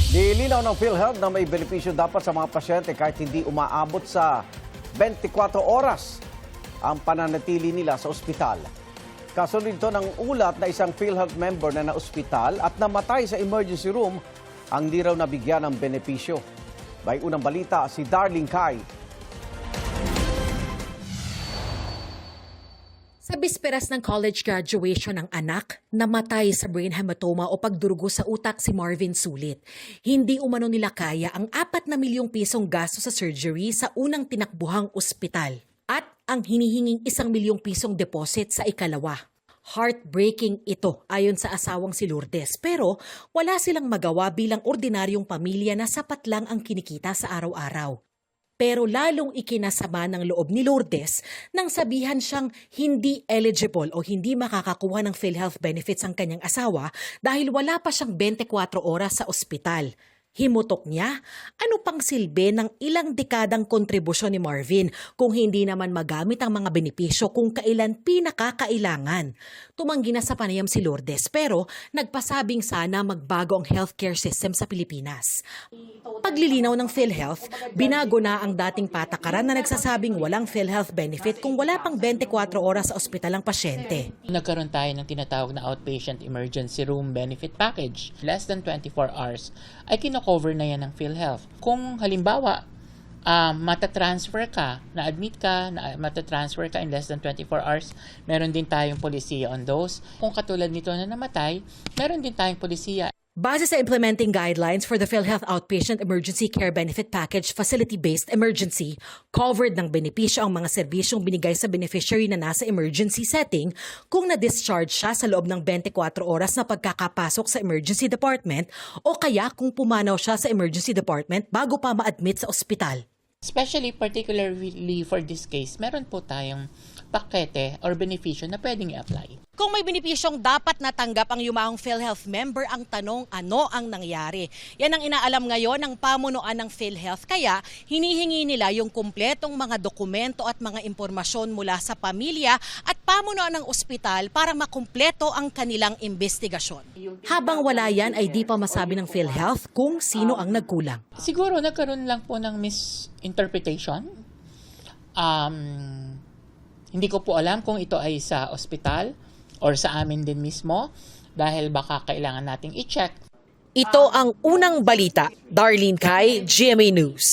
Nilinaw ng PhilHealth na may benepisyo dapat sa mga pasyente kahit hindi umaabot sa 24 oras ang pananatili nila sa ospital. Kasunod ito ng ulat na isang PhilHealth member na naospital at namatay sa emergency room ang di raw nabigyan ng benepisyo. May unang balita si Darlene Kai. Sa bisperas ng college graduation ng anak, namatay sa brain hematoma o pagdurugo sa utak si Marvin Sulit. Hindi umano nila kaya ang 4 na milyong pisong gasto sa surgery sa unang tinakbuhang ospital at ang hinihinging 1 milyong pisong deposit sa ikalawa. Heartbreaking ito ayon sa asawang si Lourdes, pero wala silang magawa bilang ordinaryong pamilya na sapat lang ang kinikita sa araw-araw. Pero lalong ikinasama ng loob ni Lourdes nang sabihan siyang hindi eligible o hindi makakakuha ng PhilHealth benefits ang kanyang asawa dahil wala pa siyang 24 oras sa ospital. Himutok niya, ano pang silbi ng ilang dekadang kontribusyon ni Marvin kung hindi naman magamit ang mga benepisyo kung kailan pinakakailangan. Tumanggi na sa panayam si Lourdes pero nagpasabing sana magbago ang healthcare system sa Pilipinas. Paglilinaw ng PhilHealth, binago na ang dating patakaran na nagsasabing walang PhilHealth benefit kung wala pang 24 oras sa ospital ang pasyente. Nagkaroon tayo ng tinatawag na outpatient emergency room benefit package. Less than 24 hours ay kino-cover na yan ng PhilHealth. Kung halimbawa, matatransfer ka, na-admit ka, matatransfer ka in less than 24 hours, meron din tayong polisiya on those. Kung katulad nito na namatay, meron din tayong polisiya. Base sa implementing guidelines for the PhilHealth Outpatient Emergency Care Benefit Package Facility-Based Emergency, covered ng benepisyo ang mga serbisyong binigay sa beneficiary na nasa emergency setting kung na-discharge siya sa loob ng 24 oras na pagkakapasok sa emergency department o kaya kung pumanaw siya sa emergency department bago pa ma-admit sa ospital. Especially, particularly for this case, meron po tayong pakete or benepisyo na pwedeng i-apply. Kung may benepisyong dapat natanggap ang yumahong PhilHealth member, ang tanong ano ang nangyari. Yan ang inaalam ngayon ng pamunuan ng PhilHealth. Kaya hinihingi nila yung kumpletong mga dokumento at mga impormasyon mula sa pamilya at pamunuan ng ospital para makumpleto ang kanilang investigasyon. Habang wala yan ay di pa masabi ng PhilHealth kung sino ang nagkulang. Siguro nagkaroon lang po ng misinterpretation. Hindi ko po alam kung ito ay sa ospital or sa amin din mismo dahil baka kailangan nating i-check. Ito ang unang balita. Darlene Kai, GMA News.